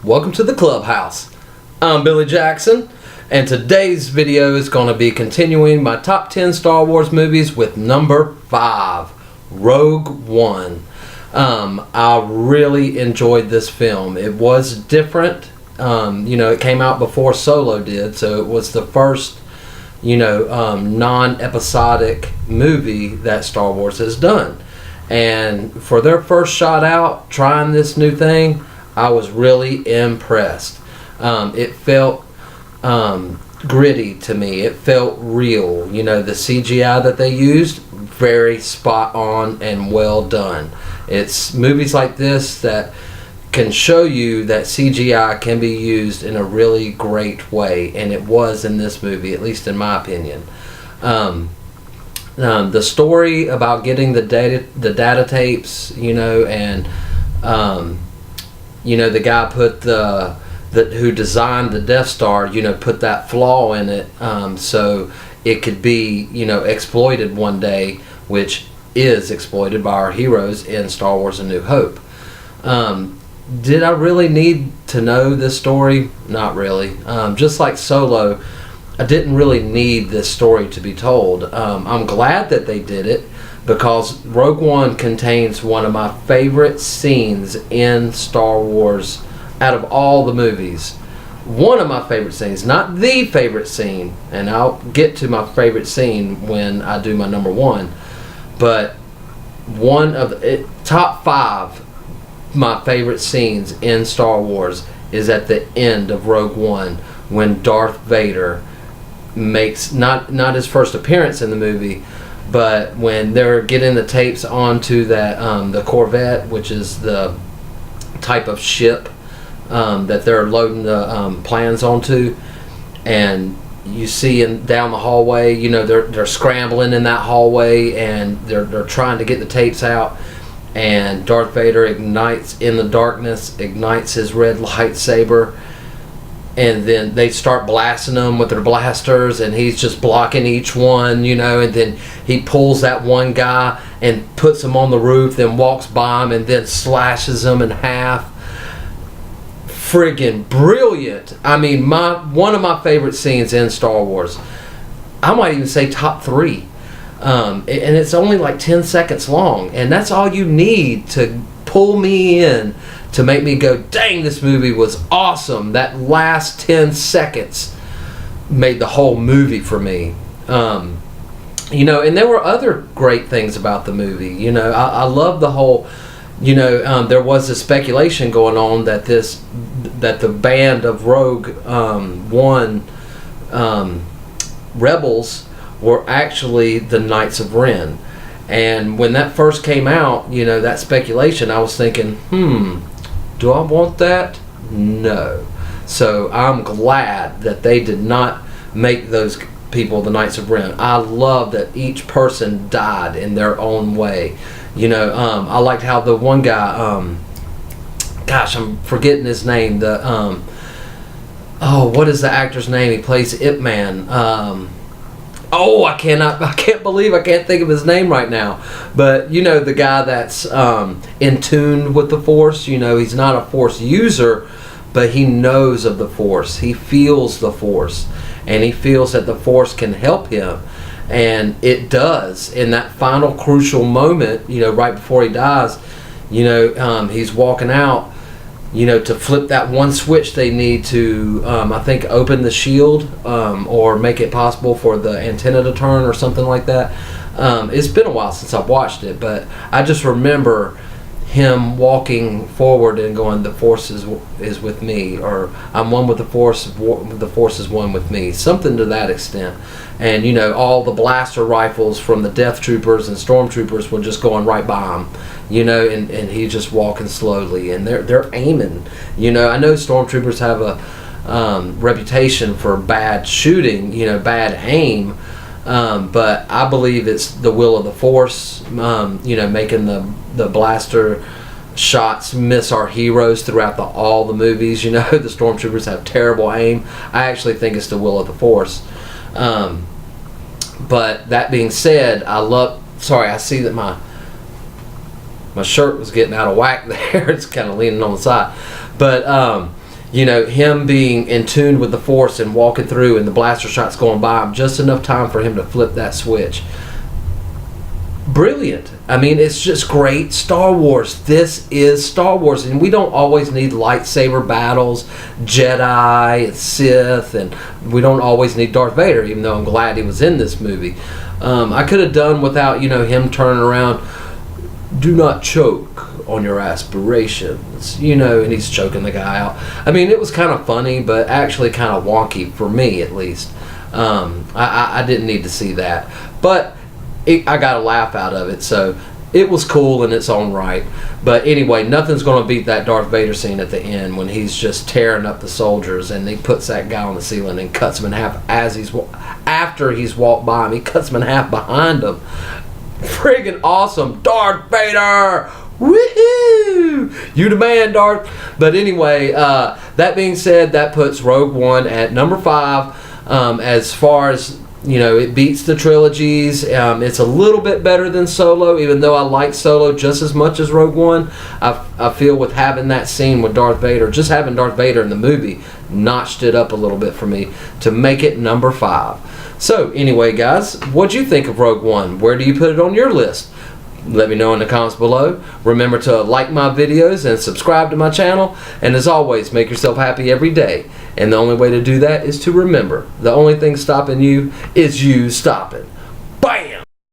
Welcome to the clubhouse. I'm Billy Jackson, and today's video is going to be continuing my top 10 Star Wars movies with number 5, Rogue One. I really enjoyed this film. It was different. It came out before Solo did, so it was the first, non-episodic movie that Star Wars has done. And for their first shot out, trying this new thing, I was really impressed. It felt gritty to me. It felt real. The CGI that they used, very spot on and well done. It's movies like this that can show you that CGI can be used in a really great way, and it was in this movie, at least in my opinion. The story about getting the data tapes, and the guy put who designed the Death Star, put that flaw in it, so it could be, exploited one day, which is exploited by our heroes in Star Wars: A New Hope. Did I really need to know this story? Not really. Just like Solo, I didn't really need this story to be told. I'm glad that they did it, because Rogue One contains one of my favorite scenes in Star Wars out of all the movies. One of my favorite scenes, not the favorite scene, and I'll get to my favorite scene when I do my number 1, but one of the top 5 my favorite scenes in Star Wars is at the end of Rogue One, when Darth Vader makes not his first appearance in the movie, but when they're getting the tapes onto that the Corvette, which is the type of ship that they're loading the plans onto, and you see down the hallway, they're scrambling in that hallway, and they're trying to get the tapes out, and Darth Vader ignites in the darkness, ignites his red lightsaber, and then they start blasting them with their blasters, and he's just blocking each one, and then he pulls that one guy and puts him on the roof, then walks by him and then slashes him in half. Friggin' brilliant. I mean, one of my favorite scenes in Star Wars. I might even say top 3. And it's only like 10 seconds long, and that's all you need to pull me in, to make me go, dang, this movie was awesome. That last 10 seconds made the whole movie for me. And there were other great things about the movie. I love the whole, there was a speculation going on that the band of Rogue One rebels were actually the Knights of Ren. And when that first came out, that speculation, I was thinking, do I want that? No. So I'm glad that they did not make those people the Knights of Ren. I love that each person died in their own way. I liked how the one guy, gosh, I'm forgetting his name. What is the actor's name? He plays Ip Man. I can't believe I can't think of his name right now. But, the guy that's in tune with the Force, he's not a Force user, but he knows of the Force. He feels the Force, and he feels that the Force can help him. And it does. In that final crucial moment, right before he dies, he's walking out, to flip that one switch they need to, I think, open the shield, or make it possible for the antenna to turn or something like that. It's been a while since I've watched it, but I just remember him walking forward and going, the Force is with me, or I'm one with the Force is one with me, something to that extent. And all the blaster rifles from the Death Troopers and Stormtroopers were just going right by him, and he's just walking slowly, and they're aiming. I know Stormtroopers have a reputation for bad shooting, bad aim, but I believe it's the will of the Force, making the blaster shots miss our heroes throughout all the movies. The Stormtroopers have terrible aim. I actually think it's the will of the Force. But that being said, I see that my my shirt was getting out of whack there. It's kind of leaning on the side. But you know, him being in tune with the Force and walking through and the blaster shots going by him, just enough time for him to flip that switch. Brilliant. I mean, it's just great Star Wars. This is Star Wars, and we don't always need lightsaber battles, Jedi, and Sith, and we don't always need Darth Vader, even though I'm glad he was in this movie. I could have done without, you know, him turning around, do not choke on your aspirations, you know, and he's choking the guy out. I mean, it was kind of funny, but actually kind of wonky, for me at least. I didn't need to see that. But I got a laugh out of it, so it was cool in its own right. But anyway, nothing's going to beat that Darth Vader scene at the end when he's just tearing up the soldiers, and he puts that guy on the ceiling and cuts him in half after he's walked by him. He cuts him in half behind him. Friggin' awesome, Darth Vader! Woohoo! You the man, Darth. But anyway, that being said, that puts Rogue One at number 5. As far as, you know, it beats the trilogies. It's a little bit better than Solo, even though I like Solo just as much as Rogue One. I feel with having that scene with Darth Vader, just having Darth Vader in the movie, notched it up a little bit for me to make it number 5. So anyway, guys, what'd you think of Rogue One? Where do you put it on your list? Let me know in the comments below. Remember to like my videos and subscribe to my channel. And as always, make yourself happy every day. And the only way to do that is to remember, the only thing stopping you is you stopping. Bam!